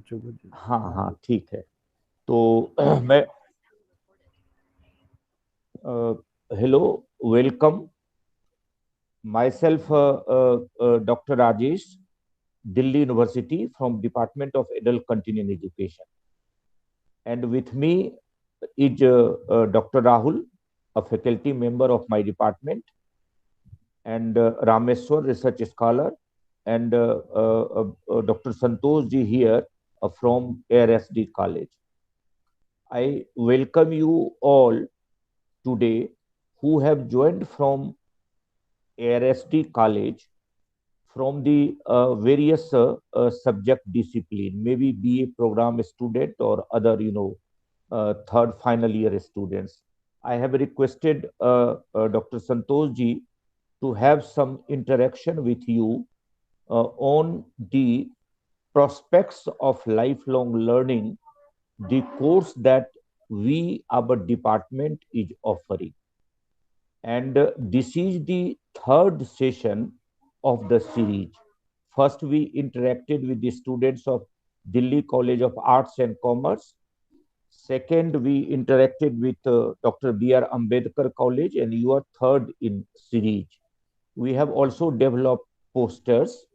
बच्चों को। हाँ हाँ ठीक है। तो मैं hello, welcome myself, Dr. Rajesh, Delhi University from Department of Adult Continuing Education, and with me is Dr. Rahul, a faculty member of my department, and Rameswar, research scholar, and Dr. Santosh ji here from ARSD College. I welcome you all today who have joined from ARSD College from the various subject discipline, maybe BA program student or other, third final year students. I have requested Dr. Santosh ji to have some interaction with you on the prospects of lifelong learning, the course that our department is offering. And this is the third session of the series. First, we interacted with the students of Delhi College of Arts and Commerce. Second, we interacted with Dr. B.R. Ambedkar College, and you are third in series. We have also developed posters,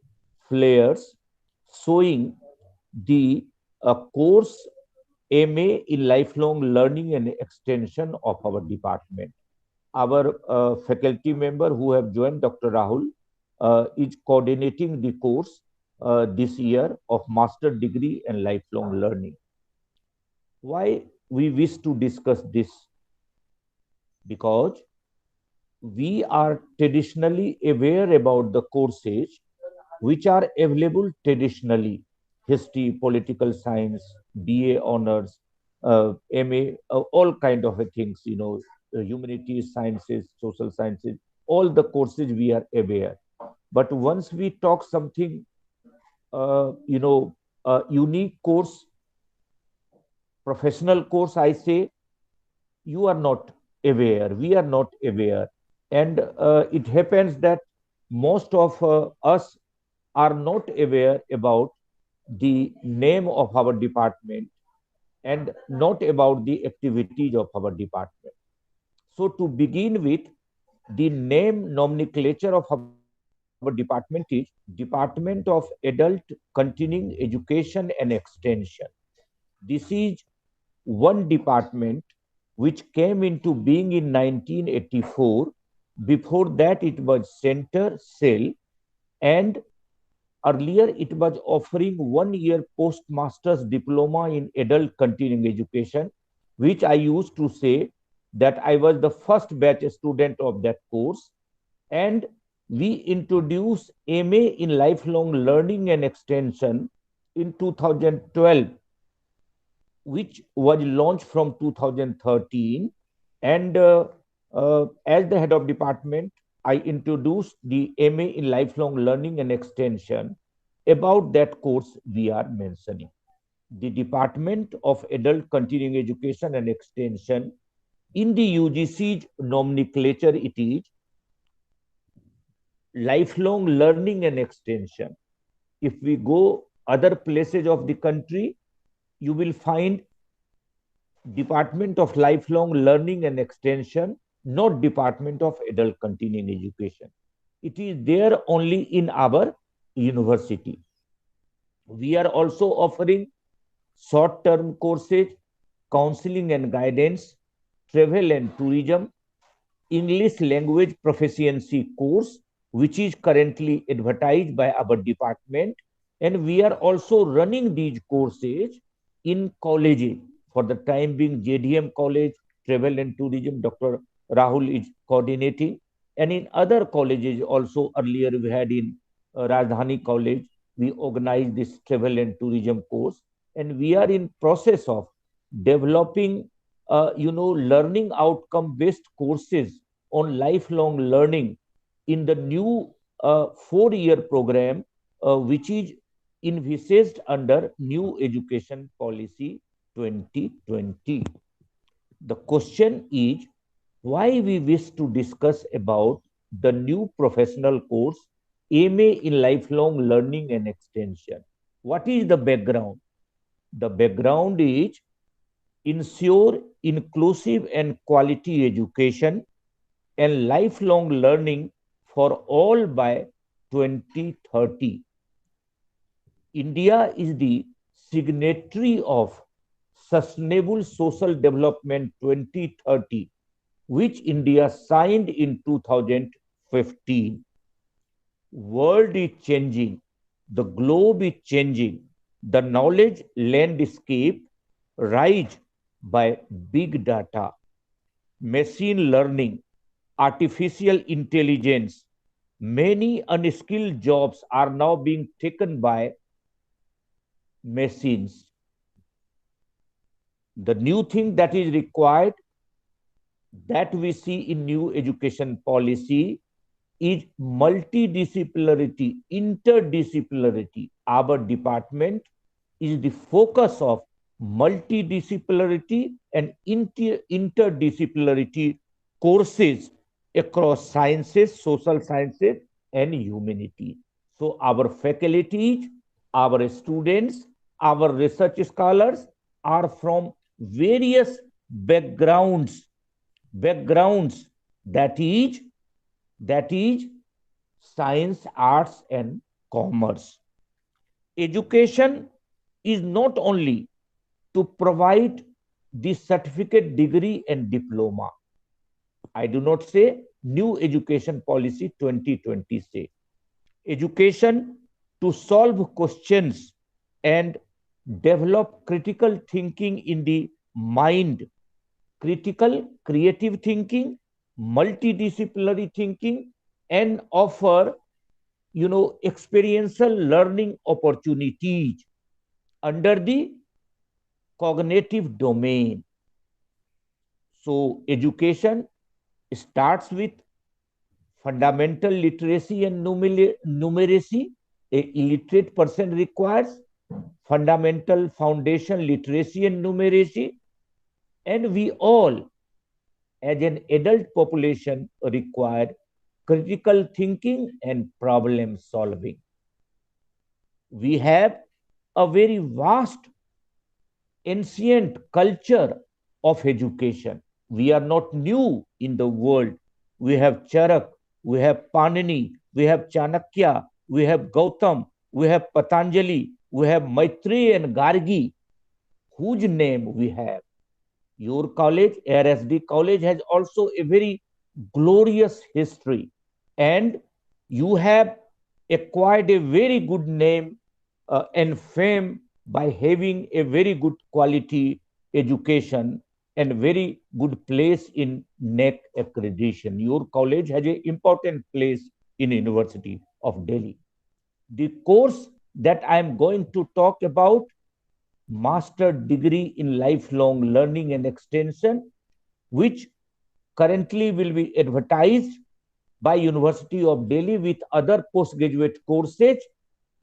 flyers showing the course MA in Lifelong Learning and Extension of our department. Our faculty member who have joined, Dr. Rahul, is coordinating the course this year of Master Degree and Lifelong Learning. Why we wish to discuss this? Because we are traditionally aware about the courses which are available traditionally: history, political science, BA honors, MA, all kind of things, humanities, sciences, social sciences, all the courses we are aware. But once we talk something, unique course, professional course, I say, you are not aware, we are not aware. And it happens that most of us are not aware about the name of our department and not about the activities of our department. So, to begin with, the name nomenclature of our department is Department of Adult Continuing Education and Extension. This is one department which came into being in 1984. Before that, it was Center Cell, and earlier it was offering 1 year postmaster's diploma in adult continuing education, which I used to say that I was the first batch student of that course. And we introduced MA in lifelong learning and extension in 2012, which was launched from 2013. And as the head of department, I introduced the MA in lifelong learning and extension about that course we are mentioning. The Department of Adult Continuing Education and Extension, in the UGC's nomenclature, it is lifelong learning and extension. If we go other places of the country, you will find Department of Lifelong Learning and Extension, not Department of Adult Continuing Education. It is there only in our university. We are also offering short-term courses, counseling and guidance, travel and tourism, English language proficiency course, which is currently advertised by our department. And we are also running these courses in colleges. For the time being, JDM College, Travel and Tourism, Dr. Rahul is coordinating. And in other colleges also, earlier we had in Rajdhani College, we organized this travel and tourism course. And we are in process of developing learning outcome based courses on lifelong learning in the new 4 year program, which is envisaged under New Education Policy 2020. The question is why we wish to discuss about the new professional course MA in lifelong learning and extension. What is the background? The background is ensure inclusive and quality education and lifelong learning for all by 2030. India is the signatory of Sustainable Social Development 2030, which India signed in 2015. World is changing, the globe is changing, the knowledge landscape rise by big data, machine learning, artificial intelligence. Many unskilled jobs are now being taken by machines. The new thing that is required that we see in new education policy is multidisciplinarity, interdisciplinarity. Our department is the focus of multidisciplinarity and interdisciplinarity courses across sciences, social sciences, and humanity. So our faculties, our students, our research scholars are from various backgrounds that is science, arts, and commerce. Education is not only to provide the certificate, degree, and diploma. I do not say new education policy 2020 say. Education to solve questions and develop critical thinking in the mind, critical creative thinking, multidisciplinary thinking, and offer experiential learning opportunities under the cognitive domain. So education starts with fundamental literacy and numeracy. A illiterate person requires fundamental foundation literacy and numeracy, and we all as an adult population require critical thinking and problem solving. We have a very vast ancient culture of education. We are not new in the world. We have Charak, we have Panini, we have Chanakya, we have Gautam, we have Patanjali, we have Maitreya and Gargi, whose name we have. Your college, RSD College, has also a very glorious history, and you have acquired a very good name and fame by having a very good quality education and very good place in NEC accreditation. Your college has an important place in University of Delhi. The course that I am going to talk about, master degree in lifelong learning and extension, which currently will be advertised by University of Delhi with other postgraduate courses,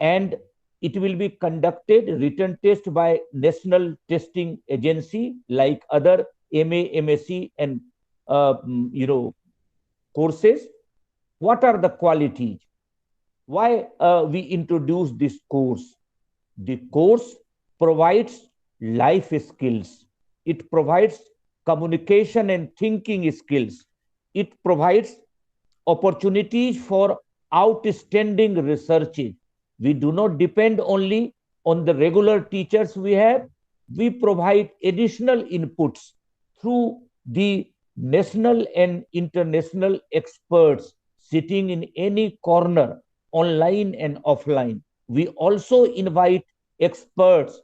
and it will be conducted written test by National Testing Agency like other MA, MSc, and courses. What are the qualities? Why we introduce this course? The course provides life skills. It provides communication and thinking skills. It provides opportunities for outstanding researches. We do not depend only on the regular teachers we have. We provide additional inputs through the national and international experts sitting in any corner, online and offline. We also invite experts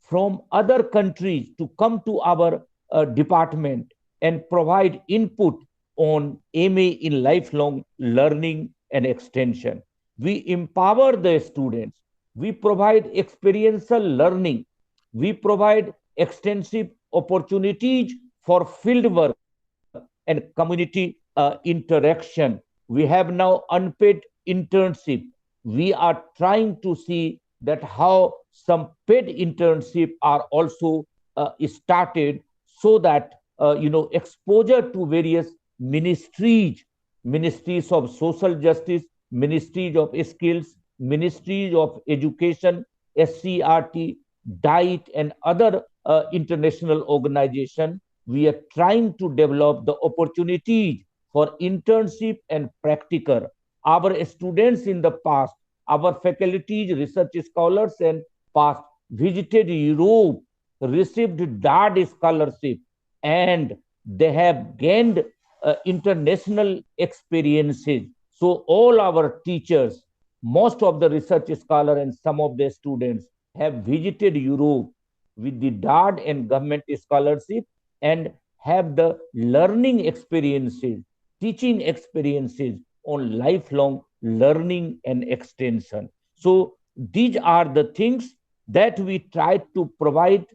from other countries to come to our department and provide input on MA in lifelong learning and extension. We empower the students. We provide experiential learning. We provide extensive opportunities for field work and community interaction. We have now unpaid internship. We are trying to see that how some paid internship are also started, so that exposure to various ministries of social justice, ministries of skills, ministries of education, SCRT, DIET, and other international organizations, we are trying to develop the opportunities for internship and practical. Our students in the past, our faculties, research scholars, and past visited Europe, received DARD scholarship, and they have gained international experiences. So all our teachers, most of the research scholars and some of the students have visited Europe with the DARD and government scholarship and have the learning experiences, teaching experiences on lifelong learning and extension. So these are the things that we try to provide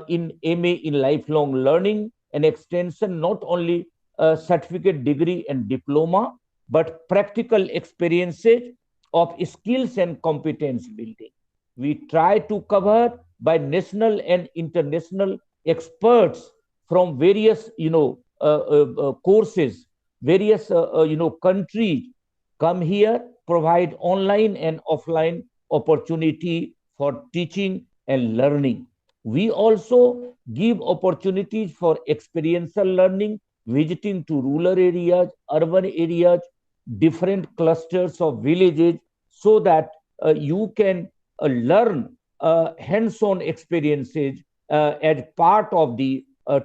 in MA in lifelong learning and extension, not only certificate, degree, and diploma, but practical experiences of skills and competence building. We try to cover by national and international experts from various, courses, various, countries come here, provide online and offline opportunity for teaching and learning. We also give opportunities for experiential learning, visiting to rural areas, urban areas, different clusters of villages, so that you can learn hands-on experiences as part of the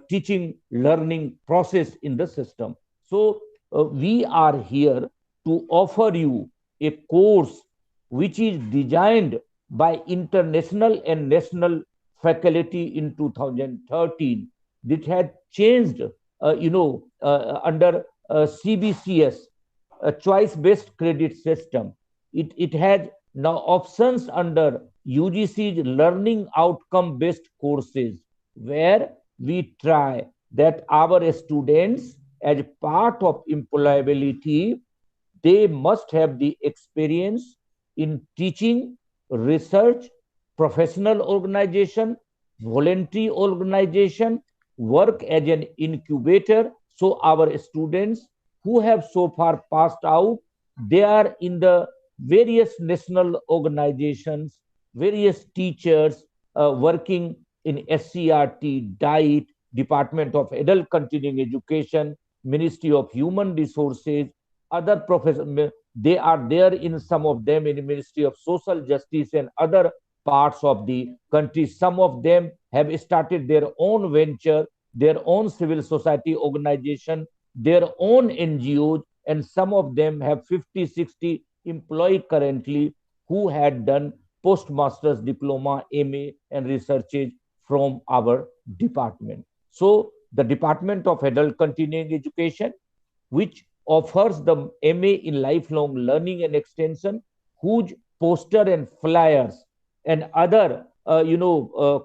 teaching learning process in the system. So we are here to offer you a course which is designed by international and national faculty in 2013. It had changed, under CBCS, a choice-based credit system. It has now options under UGC's learning outcome-based courses, where we try that our students, as part of employability, they must have the experience in teaching, research, professional organization, voluntary organization, work as an incubator. So our students who have so far passed out, they are in the various national organizations, various teachers working in SCRT, DIET, Department of Adult Continuing Education, Ministry of Human Resources, other professors. They are there in some of them in the Ministry of Social Justice and other parts of the country. Some of them have started their own venture, their own civil society organization, their own NGOs, and some of them have 50, 60 employees currently who had done postmaster's diploma, MA, and researches from our department. So the Department of Adult Continuing Education, which offers the MA in lifelong learning and extension, whose poster and flyers and other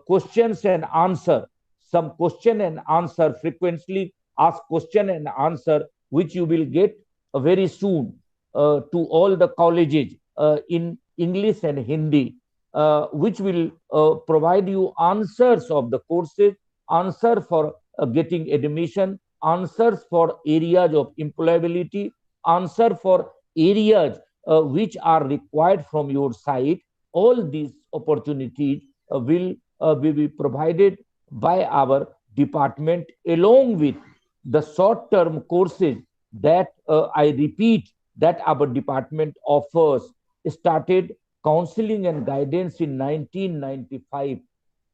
questions and answer, some question and answer, frequently asked question and answer, which you will get very soon to all the colleges in English and Hindi, which will provide you answers of the courses, answer for getting admission, answers for areas of employability, answer for areas which are required from your side. All these opportunities will be provided by our department, along with the short-term courses that I repeat that our department offers. Started counseling and guidance in 1995,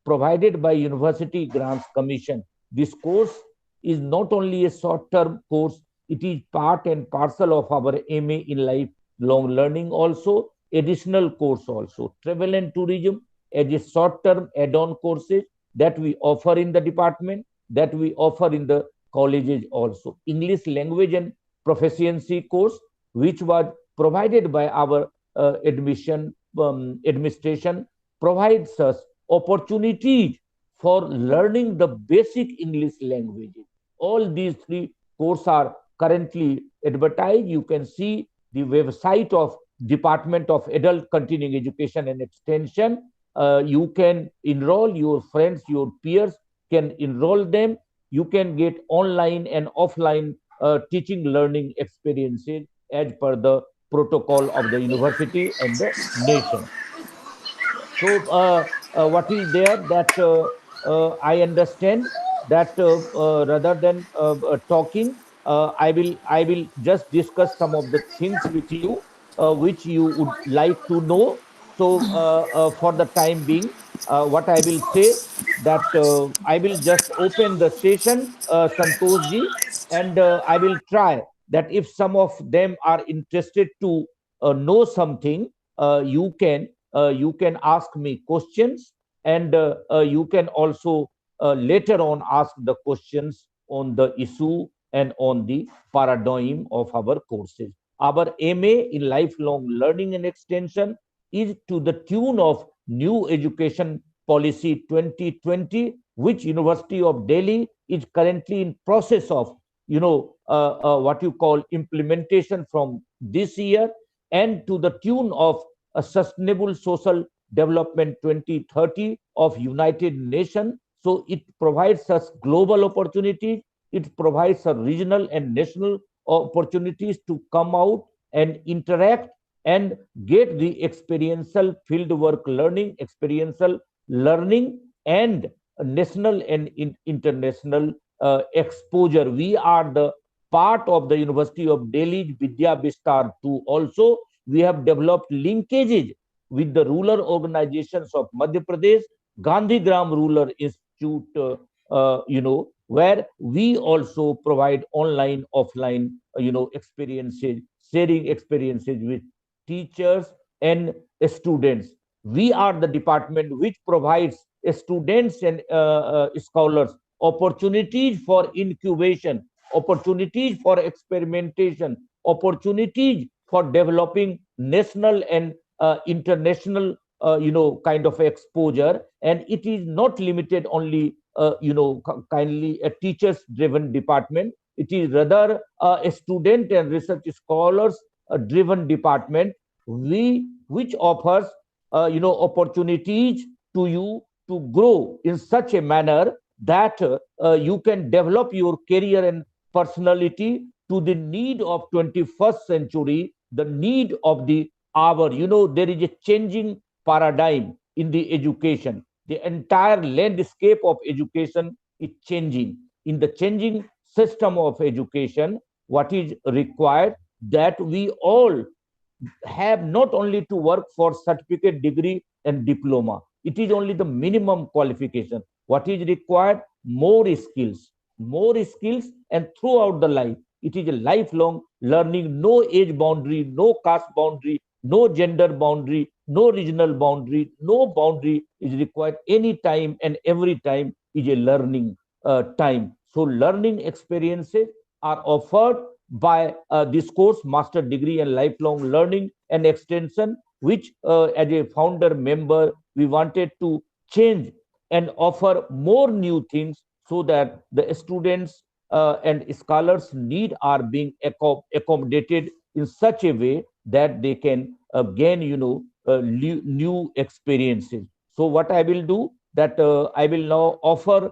provided by University Grants Commission. This course is not only a short-term course, it is part and parcel of our MA in lifelong learning also, additional course also. Travel and tourism as a short-term add-on courses that we offer in the department, that we offer in the colleges also. English language and proficiency course, which was provided by our admission administration, provides us opportunities for learning the basic English languages. All these three courses are currently advertised. You can see the website of Department of Adult Continuing Education and Extension. You can enroll your friends, your peers can enroll them. You can get online and offline teaching learning experiences as per the protocol of the university and the nation. So what is there that I understand that rather than talking, I will just discuss some of the things with you which you would like to know. So for the time being, what I will say that I will just open the session, Santosh ji, and I will try that if some of them are interested to know something, you can ask me questions, and you can also later on ask the questions on the issue and on the paradigm of our courses. Our MA in lifelong learning and extension is to the tune of New Education Policy 2020, which University of Delhi is currently in process of, what you call implementation from this year, and to the tune of a Sustainable Social Development 2030 of United Nations. So it provides us global opportunities. It provides us regional and national opportunities to come out and interact and get the experiential fieldwork learning, experiential learning, and national and international exposure. We are the part of the University of Delhi Vidya Vistar 2 also. We have developed linkages with the rural organizations of Madhya Pradesh, Gandhigram Rural Institute, where we also provide online, offline, experiences, sharing experiences with teachers and students. We are the department which provides students and scholars opportunities for incubation, opportunities for experimentation, opportunities for developing national and international, kind of exposure. And it is not limited only, kindly a teachers driven department. It is rather a student and research scholars driven department, which offers opportunities to you to grow in such a manner that you can develop your career and personality to the need of 21st century, the need of the hour. There is a changing paradigm in the education. The entire landscape of education is changing. In the changing system of education, what is required that we all have not only to work for certificate, degree, and diploma. It is only the minimum qualification. What is required? More skills, and throughout the life. It is a lifelong learning, no age boundary, no caste boundary, no gender boundary, no regional boundary, no boundary is required. Any time and every time is a learning time. So learning experiences are offered by this course, Master Degree and Lifelong Learning and Extension, which as a founder member, we wanted to change and offer more new things so that the students and scholars' need are being accommodated in such a way that they can gain, new experiences. So what I will do that I will now offer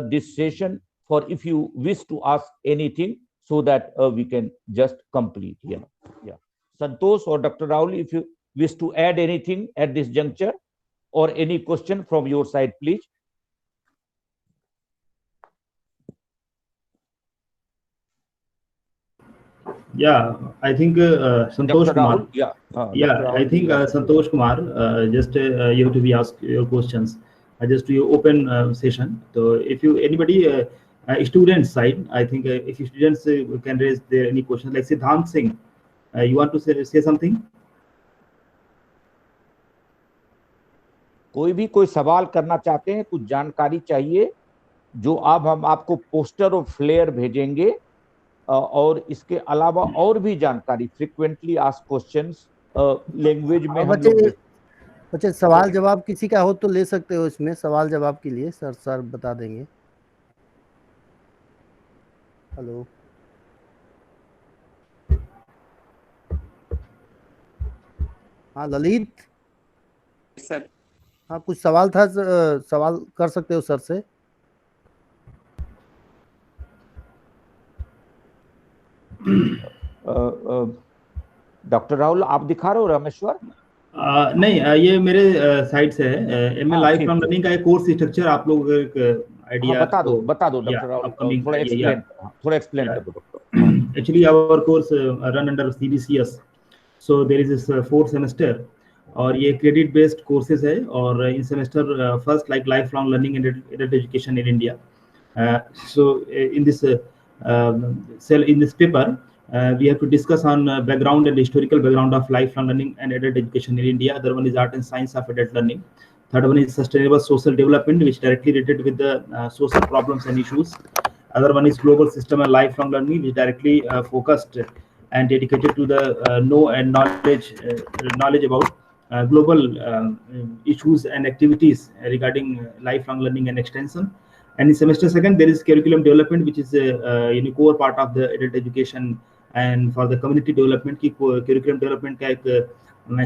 this session for if you wish to ask anything, so that we can just complete. Yeah. Santosh or Dr. Rahul, if you wish to add anything at this juncture, or any question from your side, please. Yeah, I think Santosh Dr. Kumar. Rahul, yeah. Yeah, Dr. I Rahul, think Santosh Kumar, just you have to be asked your questions. I just do your open session. So if you anybody student side, I think if students can raise their any questions, like Siddhant Singh, you want to say something? कोई सवाल करना चाहते हैं, कुछ जानकारी चाहिए, जो अब हम आपको पोस्टर और फ्लेयर भेजेंगे, और इसके अलावा और भी जानकारी, फ्रीक्वेंटली आस्क्ड क्वेश्चंस लैंग्वेज में हम लोग बच्चे सवाल जवाब किसी का हो तो ले सकते हो इसमें, सवाल जवाब के लिए सर बता देंगे। हेलो हाँ ललित सर। हाँ कुछ सवाल था, सवाल कर सकते हो सर से। डॉक्टर राहुल आप दिखा रहे हो रामेश्वर? नहीं, ये मेरे साइड से है। एमए हाँ लाइफ ठीक लॉन्ग ठीक। लर्निंग का एक कोर्स स्ट्रक्चर आप लोगों को एक हाँ आइडिया तो बता दो या डॉक्टर राहुल, अपकमिंग थोड़ा या एक्सप्लेन, थोड़ा एक्सप्लेन कर दो डॉक्टर। हाँ actually our course run under CBCS, so there is this 4 semester, और ये क्रेडिट बेस्ड कोर्सेज है। और in semester first like lifelong learning and adult education in India. So in this cell in this paper, we have to discuss on background and historical background of lifelong learning and adult education in India. Other one is art and science of adult learning. Third one is sustainable social development, which directly related with the social problems and issues. Other one is global system and lifelong learning, which directly focused and dedicated to the know and knowledge about global issues and activities regarding lifelong learning and extension. And in semester second, there is curriculum development, which is a core part of the adult education. And for the community development की curriculum development का एक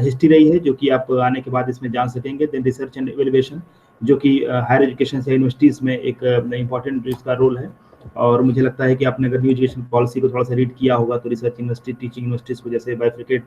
history रही है, जो कि आप आने के बाद इसमें जान सकेंगे. देन रिसर्च एंड एवेल्युएशन, जो कि हायर एजुकेशन से यूनिवर्सिटीज में एक इम्पॉर्टेंट इसका रोल है. और मुझे लगता है कि आपने अगर न्यू एजुकेशन पॉलिसी को थोड़ा सा रीड किया होगा तो रिसर्च यूनिवर्सिटी, टीचिंग यूनिवर्सिटीज को जैसे बाइफिकेट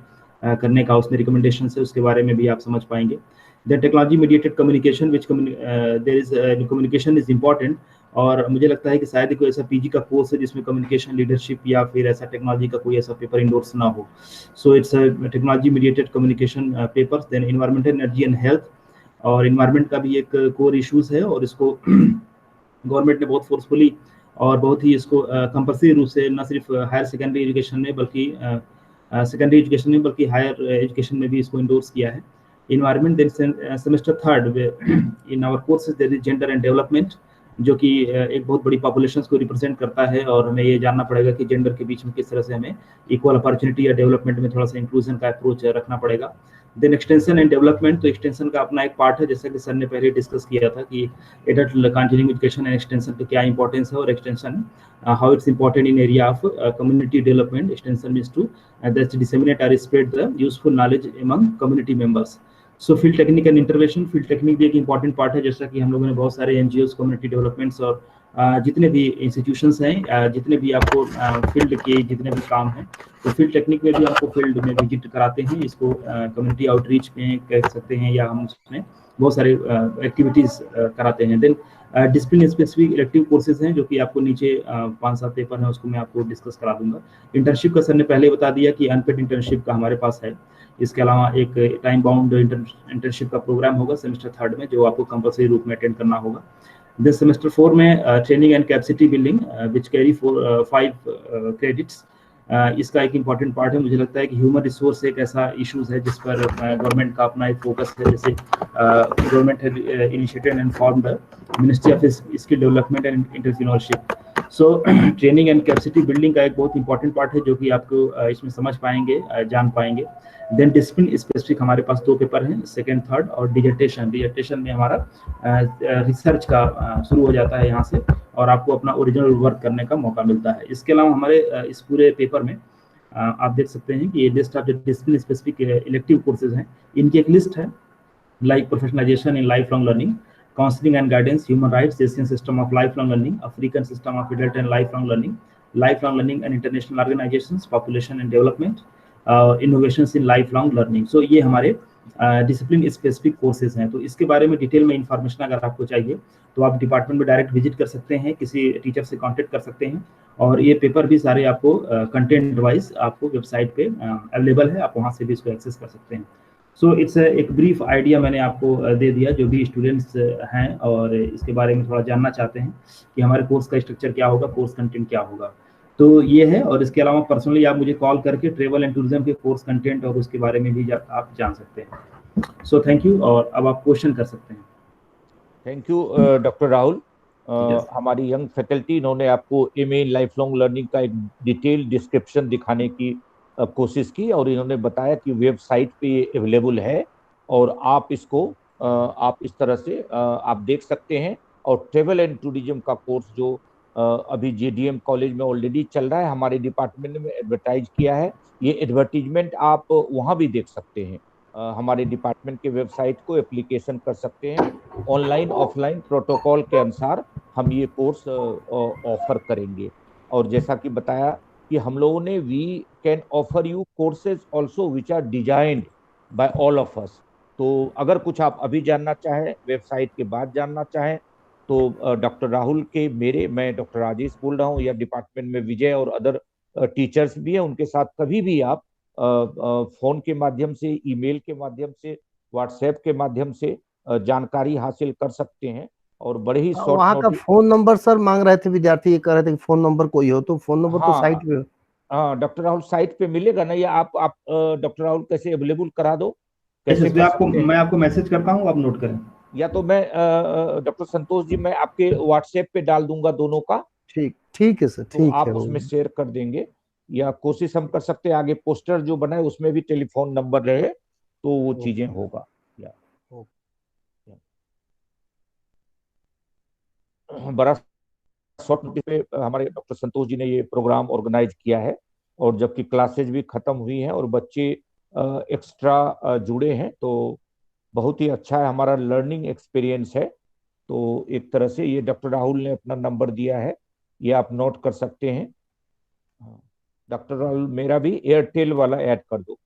करने का उसमें रिकमेंडेशन है, उसके बारे में भी आप समझ पाएंगे. The technology mediated communication, which there is communication is important. और मुझे लगता है कि शायद कोई ऐसा पीजी का कोर्स है जिसमें कम्युनिकेशन लीडरशिप या फिर ऐसा टेक्नोलॉजी का कोई ऐसा पेपर इंडोर्स ना हो. So it's technology mediated communication papers. Then environmental energy and health, और इन्वायरमेंट का भी एक कोर इशूज है, और इसको गवर्नमेंट ने बहुत फोर्सफुली और बहुत ही इसको कंपल्सरी रूप से न सिर्फ हायर सेकेंडरी एजुकेशन में बल्कि हायर एजुकेशन में भी इसको इंडोर्स किया है. Environment. Then semester third, in our courses there is gender and development, जो कि एक बहुत बड़ी पॉपुलेशन को रिप्रेजेंट करता है, और हमें ये जानना पड़ेगा कि जेंडर के बीच में किस तरह से हमें इक्वल अपॉर्चुनिटी या डेवलपमेंट में थोड़ा सा इंक्लूजन का अप्रोच रखना पड़ेगा. देन एक्सटेंशन एंड डेवलपमेंट, तो एक्सटेंशन का अपना एक पार्ट है, जैसा कि सर ने पहले डिस्कस किया था कि adult continuing education and extension का क्या इंपॉर्टेंस है, और extension how it's important in area of community development. Extension means to disseminate or spread the useful knowledge among community members. So field technique and intervention, field technique भी एक important part है, जैसा कि हम लोगों ने बहुत सारे एनजीओस, कम्युनिटी डेवलपमेंट्स और जितने भी इंस्टीट्यूशंस हैं, जितने भी आपको फील्ड के जितने भी काम हैं, तो फील्ड टेक्निक में भी आपको फील्ड में विजिट कराते हैं. इसको कम्युनिटी आउटरीच में कह सकते हैं, या हम उसमें बहुत सारे एक्टिविटीज कराते हैं. Then discipline specific elective courses हैं, जो कि आपको नीचे 5-7 पेपर हैं, उसको मैं आपको डिस्कस करा दूंगा. इंटर्नशिप का सर ने पहले बता दिया कि अनपेड इंटर्नशिप का हमारे पास है. इसके अलावा एक टाइम बाउंड इंटर्नशिप का प्रोग्राम होगा सेमेस्टर थर्ड में, जो आपको कंपल्सरी रूप में अटेंड करना होगा. दिस सेमेस्टर 4 में training and capacity building, which carry 5 credits. इसका एक इम्पॉर्टेंट पार्ट है. मुझे लगता है कि ह्यूमन रिसोर्स एक ऐसा इशूज है जिस पर गवर्नमेंट का अपना एक फोकस है. जैसे government has initiated and formed the ministry of skill development and entrepreneurship. So training and capacity building का एक बहुत इंपॉर्टेंट पार्ट है, जो कि आपको इसमें समझ पाएंगे, जान पाएंगे. देन डिसिप्लिन स्पेसिफिक हमारे पास 2 पेपर हैं, सेकंड थर्ड, और डिजर्टेशन में हमारा रिसर्च का शुरू हो जाता है यहाँ से, और आपको अपना ओरिजिनल वर्क करने का मौका मिलता है. इसके अलावा हमारे इस पूरे पेपर में आप देख सकते हैं कि ये लिस्ट ऑफ जो डिसिप्लिन स्पेसिफिक इलेक्टिव कोर्सेज हैं, इनकी एक लिस्ट है, like professionalisation in lifelong learning, counseling and guidance, human rights, Asian system of lifelong learning, African system of adult and lifelong learning and international organizations, population and development, innovations in lifelong learning. So ये हमारे discipline specific courses हैं. तो इसके बारे में detail में information अगर आपको चाहिए तो आप डिपार्टमेंट में डायरेक्ट विजिट कर सकते हैं, किसी टीचर से कांटेक्ट कर सकते हैं, और ये पेपर भी सारे आपको कंटेंट वाइज आपको वेबसाइट पे अवेलेबल है, आप वहाँ से भी इसको एक्सेस कर सकते हैं. सो इट्स एक ब्रीफ आइडिया मैंने आपको दे दिया, जो भी स्टूडेंट्स हैं और इसके बारे में थोड़ा जानना चाहते हैं कि हमारे कोर्स का स्ट्रक्चर क्या होगा, कोर्स कंटेंट क्या होगा, तो ये है. और इसके अलावा पर्सनली आप मुझे कॉल करके ट्रेवल एंड टूरिज्म के कोर्स कंटेंट और उसके बारे में भी आप जान सकते हैं. सो थैंक यू, और अब आप क्वेश्चन कर सकते हैं. Thank you doctor Rahul. हमारी यंग फैकल्टी, इन्होंने आपको MA in lifelong learning का एक डिटेल डिस्क्रिप्शन दिखाने की कोशिश की, और इन्होंने बताया कि वेबसाइट पे ये अवेलेबल है, और आप इसको आप इस तरह से आप देख सकते हैं. और ट्रेवल एंड टूरिज्म का कोर्स जो अभी जेडीएम कॉलेज में ऑलरेडी चल रहा है, हमारे डिपार्टमेंट में एडवर्टाइज किया है. ये एडवर्टीजमेंट आप वहाँ भी देख सकते हैं. हमारे डिपार्टमेंट के वेबसाइट को एप्लीकेशन कर सकते हैं. ऑनलाइन ऑफलाइन प्रोटोकॉल के अनुसार हम ये कोर्स ऑफर करेंगे. और जैसा कि बताया कि हम लोगों ने we can offer you courses also which are designed by all of us. तो अगर कुछ आप अभी जानना चाहें, वेबसाइट के बाद जानना चाहें, तो डॉक्टर राहुल के मेरे, मैं डॉक्टर राजेश बोल रहा हूँ, या डिपार्टमेंट में विजय और अदर टीचर्स भी हैं, उनके साथ कभी भी आप फोन के माध्यम से, ईमेल के माध्यम से, व्हाट्सएप के माध्यम से जानकारी हासिल कर सकते हैं। और बड़े ही शॉर्ट वहाँ का नोटिस। फोन नंबर सर मांग रहे थे विद्यार्थी, ये कह रहे थे कि फोन नंबर कोई हो तो, फोन नंबर तो साइट हाँ पे। हाँ, डॉक्टर राहुल साइट पे मिलेगा ना, या आप डॉक्टर राहुल कैसे अवेलेबल करा दो, यस कैसे यस, कर सकते हैं? मैं आपको मैसेज करता हूँ, आप नोट करें। या तो मैं डॉक्टर संतोष जी, मैं आपके व्हाट्सएप पे डाल दूंगा दोनों का, ठीक, ठीक है सर, तो ठीक है आप वो। उसमें शेयर कर देंगे। या कोशिश हम कर सकते हैं आगे पोस्टर जो बनाए उसमें भी टेलीफोन नंबर रहे, तो वो चीजें ओके होगा। या ओके। बड़ा शॉर्ट नोटिस पे हमारे डॉक्टर संतोष जी ने ये प्रोग्राम ऑर्गेनाइज किया है, और जबकि क्लासेज भी खत्म हुई हैं और बच्चे एक्स्ट्रा जुड़े हैं, तो बहुत ही अच्छा है, हमारा लर्निंग एक्सपीरियंस है। तो एक तरह से ये डॉक्टर राहुल ने अपना नंबर दिया है, ये आप नोट कर सकते हैं। डॉक्टर राहुल मेरा भी एयरटेल वाला ऐड कर दो,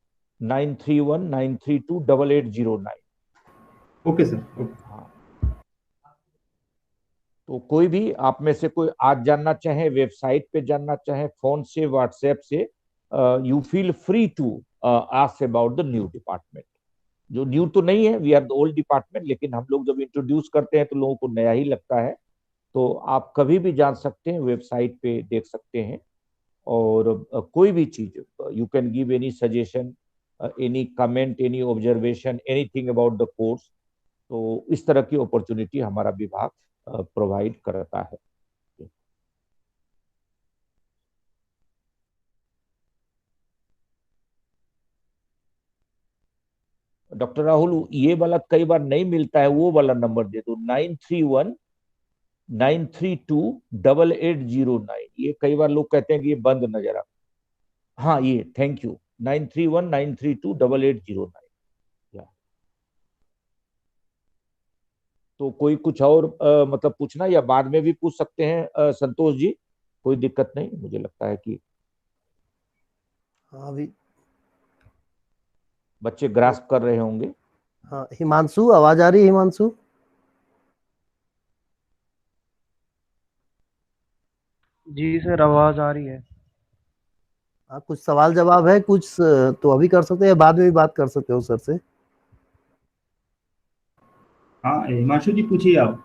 9319328809। Okay sir, okay. हाँ, तो कोई भी आप में से कोई आज जानना चाहे, वेबसाइट पे जानना चाहे, फोन से, व्हाट्सएप से, you feel free to ask about the new department. जो न्यू तो नहीं है, we are the old department, लेकिन हम लोग जब इंट्रोड्यूस करते हैं तो लोगों को नया ही लगता है। तो आप कभी भी जान सकते हैं, वेबसाइट पे देख सकते हैं। और कोई भी चीज, you can give any suggestion, any comment, any observation, anything about the course. तो इस तरह की अपॉर्चुनिटी हमारा विभाग प्रोवाइड करता है। डॉक्टर राहुल, ये वाला कई बार नहीं मिलता है, वो वाला नंबर दे दो, 9319328809। ये कई बार लोग कहते हैं कि ये बंद नजर आ। हाँ, ये थैंक यू, 9319328809। तो कोई कुछ और मतलब पूछना, या बाद में भी पूछ सकते हैं संतोष जी, कोई दिक्कत नहीं, मुझे लगता है कि हाँ अभी। बच्चे ग्रास्प कर रहे होंगे। हाँ हिमांशु, आवाज आ रही है हिमांशु? जी सर, आवाज आ रही है। हाँ कुछ सवाल जवाब है कुछ, तो अभी कर सकते हैं, बाद में भी बात कर सकते हो सर से। हाँ हिमांशु जी, पूछिए आप।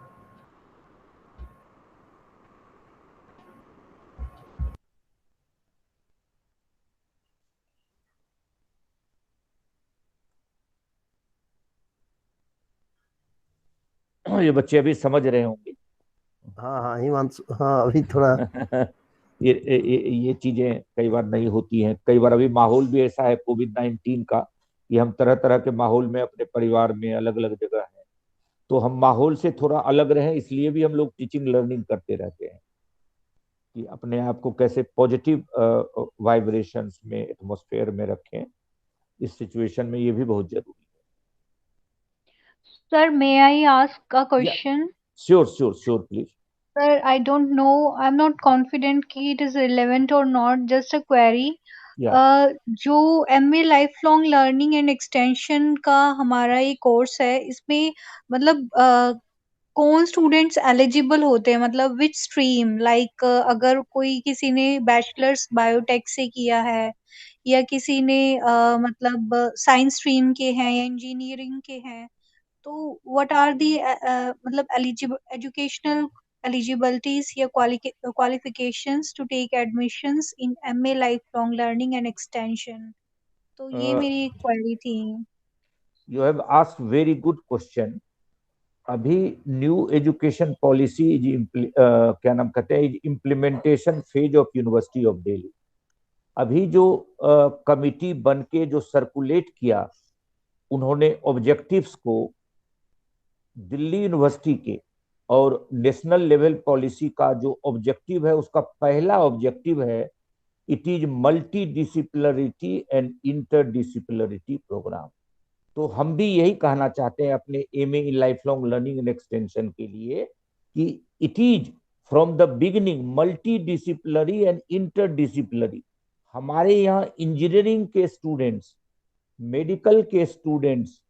ये बच्चे अभी समझ रहे होंगे। हाँ हाँ हिमांशु, हाँ अभी थोड़ा। ये चीजें कई बार नहीं होती हैं, कई बार अभी माहौल भी ऐसा है कोविड-19 का, कि हम तरह तरह के माहौल में अपने परिवार में अलग अलग जगह हैं, तो हम माहौल से थोड़ा अलग रहें, इसलिए भी हम लोग टीचिंग लर्निंग करते रहते हैं कि अपने आप को कैसे पॉजिटिव वाइब्रेशंस में, एटमॉस्फेयर में रखें। इस सिचुएशन में ये भी बहुत जरूरी Sir, may I ask a है। या question? Sure sure sure, please. Sir, I don't know. I'm not confident कि it is relevant or not. Just a query. या जो MA life long learning and extension का हमारा ये course है, इसमें मतलब कौन स्टूडेंट्स एलिजिबल होते हैं, मतलब विच स्ट्रीम, लाइक अगर कोई किसी ने बैचलर्स बायोटेक से किया है, या किसी ने मतलब साइंस स्ट्रीम के हैं या इंजीनियरिंग के हैं, तो व्हाट आर दी मतलब एजुकेशनल eligibilities या qualifications to take admissions in MA lifelong learning and extension? तो ये मेरी क्वेरी थी। You have asked very good question. अभी न्यू एजुकेशन पॉलिसी क्या नाम कहते हैं, implementation phase of university of Delhi. अभी जो कमिटी बन के जो सर्कुलेट किया, उन्होंने ऑब्जेक्टिव्स को दिल्ली यूनिवर्सिटी के और नेशनल लेवल पॉलिसी का जो ऑब्जेक्टिव है, उसका पहला ऑब्जेक्टिव है, it is multidisciplinarity and interdisciplinarity programme. तो हम भी यही कहना चाहते हैं अपने MA in lifelong learning and extension के लिए, कि it is from the beginning multidisciplinary and interdisciplinary. हमारे यहाँ इंजीनियरिंग के स्टूडेंट्स मेडिकल के स्टूडेंट्स,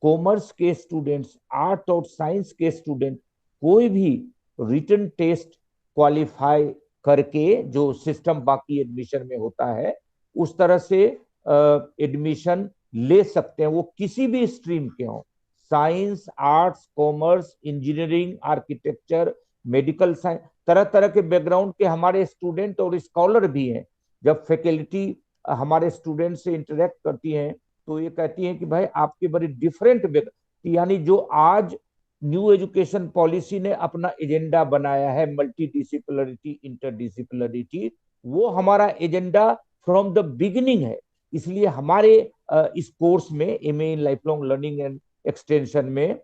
कॉमर्स के स्टूडेंट्स, आर्ट और साइंस के स्टूडेंट कोई भी रिटन टेस्ट क्वालिफाई करके जो सिस्टम बाकी एडमिशन में होता है उस तरह से एडमिशन ले सकते हैं, वो किसी भी स्ट्रीम के हों, science, arts, commerce, engineering, architecture, medical science, तरह तरह के बैकग्राउंड के हमारे स्टूडेंट और स्कॉलर भी हैं। जब फैकल्टी हमारे स्टूडेंट से इंटरेक्ट करती हैं तो ये कहती हैं कि भाई आपके बड़ी डिफरेंट, यानी जो आज न्यू एजुकेशन पॉलिसी ने अपना एजेंडा बनाया है मल्टी डिसिप्लिनरिटी, इंटरडिसिप्लिनरिटी, वो हमारा एजेंडा फ्रॉम द बिगिनिंग है। इसलिए हमारे इस कोर्स में MA in lifelong learning and extension में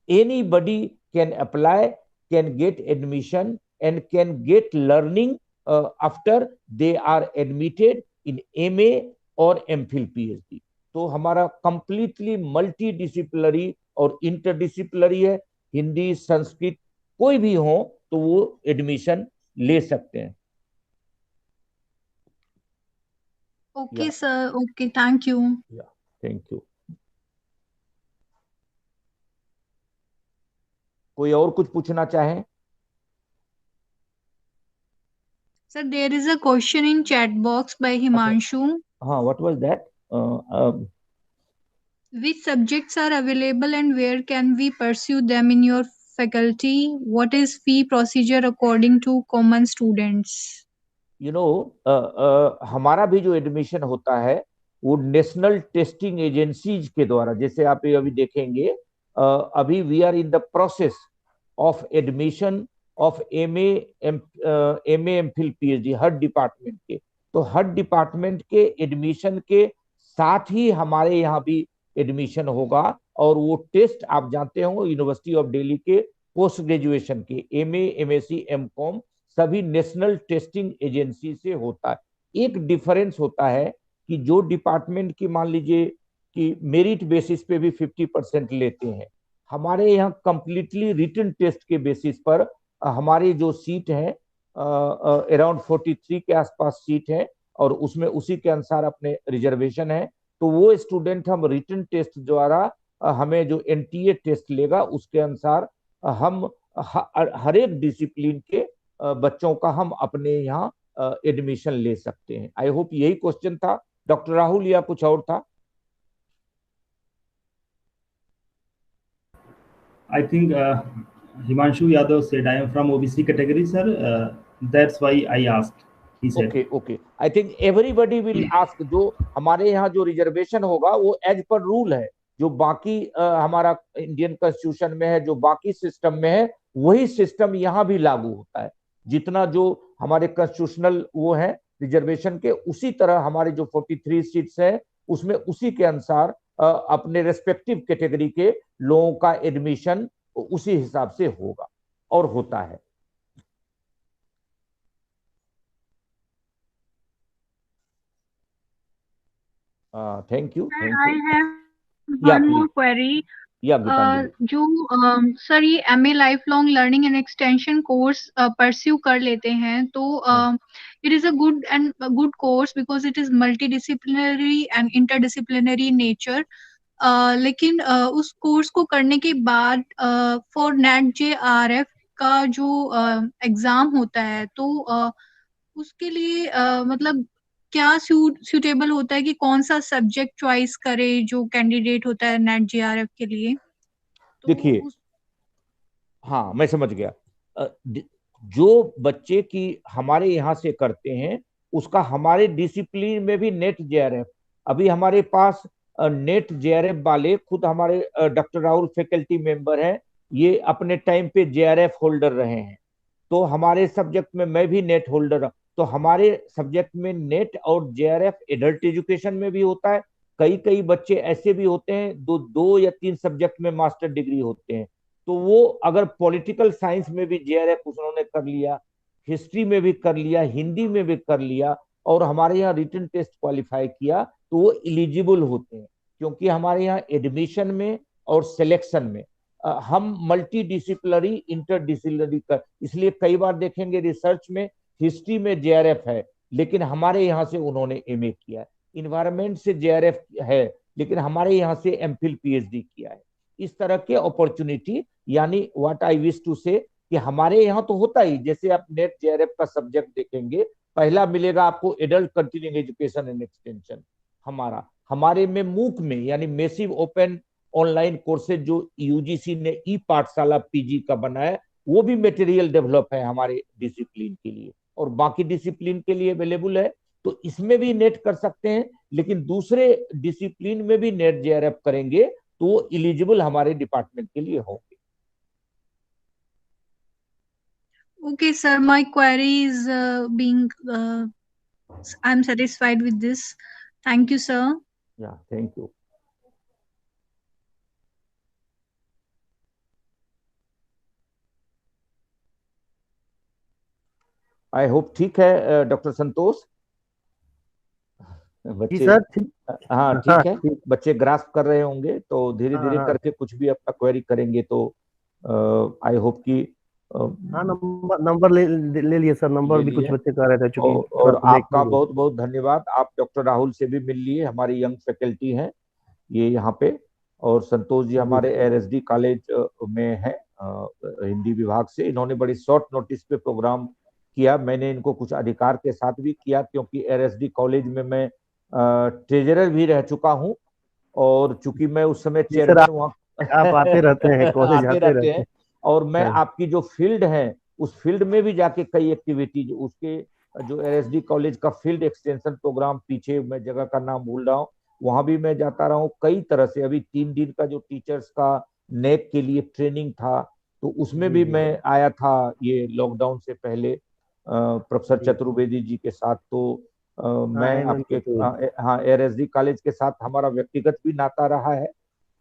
anybody can apply, can get admission and can get learning after they are admitted in MA और एमफिल पीएचडी। तो हमारा कंप्लीटली मल्टी डिसिप्लिनरी और इंटरडिसिप्लिनरी है। हिंदी, संस्कृत कोई भी हो तो वो एडमिशन ले सकते हैं। Okay sir, okay, thank you. Thank you. कोई और कुछ पूछना चाहे? Sir, there is a question in chat box by Himanshu. हाँ, what was that? Which subjects are available and where can we pursue them in your faculty? What is fee procedure according to common students? You know, हमारा भी जो admission होता है वो national testing agencies के द्वारा, जैसे आप अभी देखेंगे, अभी we are in the process of admission of MA, MPhil, PhD, हर डिपार्टमेंट के। तो हर डिपार्टमेंट के एडमिशन के साथ ही हमारे यहाँ भी एडमिशन होगा, और वो टेस्ट आप जानते हो यूनिवर्सिटी ऑफ दिल्ली के पोस्ट ग्रेजुएशन के एमए, एमएससी, एमकॉम सभी नेशनल टेस्टिंग एजेंसी से होता है। एक डिफरेंस होता है कि जो डिपार्टमेंट की मान लीजिए कि मेरिट बेसिस पे भी 50% लेते हैं, हमारे यहाँ कंप्लीटली रिटन टेस्ट के बेसिस पर हमारी जो सीट है अराउंड 43 के आसपास सीट है, और उसमें उसी के अनुसार अपने रिजर्वेशन है। तो वो स्टूडेंट हम रिटन टेस्ट द्वारा हमें जो एनटीए टेस्ट लेगा उसके अनुसार हम हर एक डिसिप्लिन के बच्चों का हम अपने यहाँ एडमिशन ले सकते हैं। आई होप यही क्वेश्चन था डॉक्टर राहुल, या कुछ और था? I think Himanshu Yadav said, I am from OBC category, sir. That's why I asked. He said. Okay. I think everybody will ask. जो हमारे यहाँ जो रिजर्वेशन होगा वो एज पर रूल है, जो बाकी हमारा इंडियन कॉन्स्टिट्यूशन में है, जो बाकी सिस्टम में है, वही सिस्टम यहाँ भी लागू होता है। जितना जो हमारे कॉन्स्टिट्यूशनल वो है रिजर्वेशन के, उसी तरह हमारे जो 43 सीट्स है उसमें उसी के अनुसार अपने रेस्पेक्टिव कैटेगरी के लोगों का एडमिशन उसी हिसाब से होगा और होता है। Thank you. I have one more query. जो सर ये MA life long learning and extension course pursue कर लेते हैं तो it is a good course because it is multi disciplinary and interdisciplinary nature, लेकिन उस कोर्स को करने के बाद फॉर नेट जेआरएफ का जो एग्जाम होता है तो उसके लिए मतलब क्या सूटेबल होता है कि कौन सा सब्जेक्ट चॉइस करे जो कैंडिडेट होता है नेट जेआरएफ के लिए? तो देखिए, हाँ मैं समझ गया। जो बच्चे की हमारे यहाँ से करते हैं उसका हमारे डिसिप्लिन में भी नेट जेआरएफ, अभी हमारे पास नेट जेआरएफ वाले खुद हमारे डॉक्टर राहुल फैकल्टी मेंबर हैं, ये अपने टाइम पे जेआरएफ होल्डर रहे हैं। तो हमारे सब्जेक्ट में मैं भी नेट होल्डर, तो हमारे सब्जेक्ट में नेट और जेआरएफ एडल्ट एजुकेशन में भी होता है। कई बच्चे ऐसे भी होते हैं 2 या 3 सब्जेक्ट में मास्टर डिग्री होते हैं, तो वो अगर पॉलिटिकल साइंस में भी जेआरएफ उन्होंने कर लिया, हिस्ट्री में भी कर लिया, हिंदी में भी कर लिया, और हमारे यहाँ रिटन टेस्ट क्वालिफाई किया, तो वो एलिजिबल होते हैं। क्योंकि हमारे यहाँ एडमिशन में और सिलेक्शन में हम मल्टी डिसिप्लिनरी, इंटरडिसिप्लिनरी कर, इसलिए कई बार देखेंगे रिसर्च में हिस्ट्री में जेआरएफ है, लेकिन हमारे यहाँ से उन्होंने एमए किया है। इन्वायरमेंट से जेआरएफ है, लेकिन हमारे यहाँ से एमफिल पीएचडी किया है। इस तरह के अपॉर्चुनिटी, यानी व्हाट आई विश टू से कि हमारे यहाँ तो होता ही, जैसे आप नेट जेआरएफ का सब्जेक्ट देखेंगे, पहला मिलेगा आपको adult continuing education and extension. हमारे में मूक में, यानी मेसिव ओपन ऑनलाइन कोर्सेज जो यूजीसी ने ई पाठशाला पीजी का बनाया, वो भी मटेरियल डेवलप है हमारे डिसिप्लिन के लिए और बाकी डिसिप्लिन के लिए अवेलेबल है। तो इसमें भी नेट कर सकते हैं, लेकिन दूसरे डिसिप्लिन में भी नेट जेआरएफ करेंगे तो वो एलिजिबल हमारे डिपार्टमेंट के लिए होंगे। Okay, sir, my query is I'm satisfied with this. Thank you, sir. या थैंक यू। आई होप ठीक है डॉक्टर संतोष। जी बच्चे सर, ठीक। हाँ ठीक है, बच्चे ग्रास्प कर रहे होंगे तो धीरे धीरे हाँ। करके कुछ भी अपना क्वेरी करेंगे तो आई होप कि हाँ, नंबर ले लिए सर, नंबर ले भी कुछ लिए। बच्चे कह रहे थे, चूंकि और सर को देख आपका लिए। बहुत बहुत धन्यवाद। आप डॉक्टर राहुल से भी मिल लिए, हमारी यंग फैकल्टी हैं ये यहाँ पे। और संतोष जी हमारे आरएसडी कॉलेज में है हिंदी विभाग से। इन्होंने बड़ी शॉर्ट नोटिस पे प्रोग्राम किया। मैंने इनको कुछ अधिकार के साथ भी किया, क्योंकि आरएसडी कॉलेज में मैं ट्रेजरर भी रह चुका हूँ, और चूंकि मैं उस समय जी सर, चेयरमैन वहाँ आप आते रहते हैं कॉलेज, आते आते रहते रहते हैं। हैं। और मैं हाँ। आपकी जो फील्ड है उस फील्ड में भी जाके कई एक्टिविटीज, उसके जो आरएसडी कॉलेज का फील्ड एक्सटेंशन प्रोग्राम, पीछे मैं जगह का नाम भूल रहा हूँ, वहां भी मैं जाता रहा हूँ कई तरह से। अभी 3 दिन का जो टीचर्स का नेक के लिए ट्रेनिंग था, तो उसमें भी मैं आया था ये लॉकडाउन से पहले प्रोफेसर चतुर्वेदी जी के साथ। तो मैं आपके हाँ आरएसडी कॉलेज के साथ हमारा व्यक्तिगत भी नाता रहा है।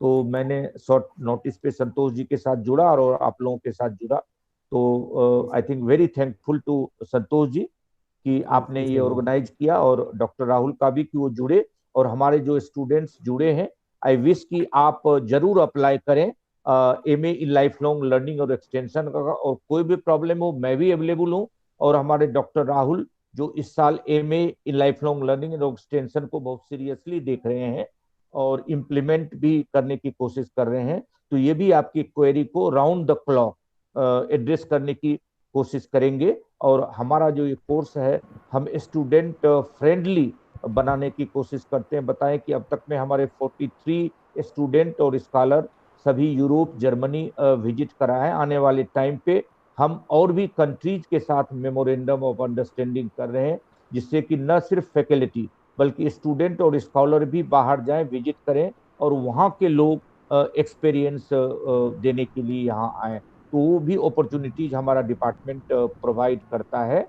तो मैंने शॉर्ट नोटिस पे संतोष जी के साथ जुड़ा और आप लोगों के साथ जुड़ा। तो I think very thankful to Santosh ji कि आपने ये ऑर्गेनाइज किया, और डॉक्टर राहुल का भी कि वो जुड़े, और हमारे जो स्टूडेंट्स जुड़े हैं। आई विश कि आप जरूर अप्लाई करें MA in lifelong learning और एक्सटेंशन का, और कोई भी प्रॉब्लम हो मैं भी अवेलेबल हूँ। और हमारे डॉक्टर राहुल जो इस साल MA in lifelong learning और एक्सटेंशन को बहुत सीरियसली देख रहे हैं और इम्प्लीमेंट भी करने की कोशिश कर रहे हैं, तो ये भी आपकी क्वेरी को राउंड द क्लॉक एड्रेस करने की कोशिश करेंगे। और हमारा जो ये कोर्स है हम स्टूडेंट फ्रेंडली बनाने की कोशिश करते हैं। बताएं कि अब तक में हमारे 43 स्टूडेंट और स्कॉलर सभी यूरोप, जर्मनी विजिट करा है। आने वाले टाइम पे हम और भी कंट्रीज के साथ मेमोरेंडम ऑफ अंडरस्टैंडिंग कर रहे हैं, जिससे कि न सिर्फ फैकल्टी बल्कि स्टूडेंट और स्कॉलर भी बाहर जाएं, विजिट करें, और वहाँ के लोग एक्सपीरियंस देने के लिए यहाँ आए। तो वो भी अपॉर्चुनिटीज हमारा डिपार्टमेंट प्रोवाइड करता है,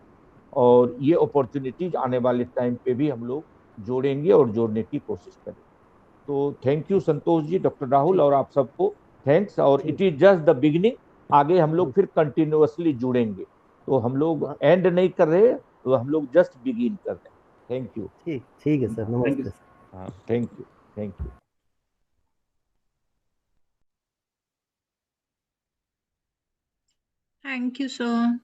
और ये अपॉर्चुनिटीज आने वाले टाइम पे भी हम लोग जोड़ेंगे और जोड़ने की कोशिश करेंगे। तो thank you Santosh ji, doctor Rahul, और आप सबको थैंक्स। और it is just the beginning, आगे हम लोग फिर कंटिन्यूअसली जुड़ेंगे। तो हम लोग एंड नहीं कर रहे, तो हम लोग जस्ट बिगिन कर रहे हैं। Thank you. ठीक है सर, नमस्ते। हाँ thank you, thank you. Thank you, sir.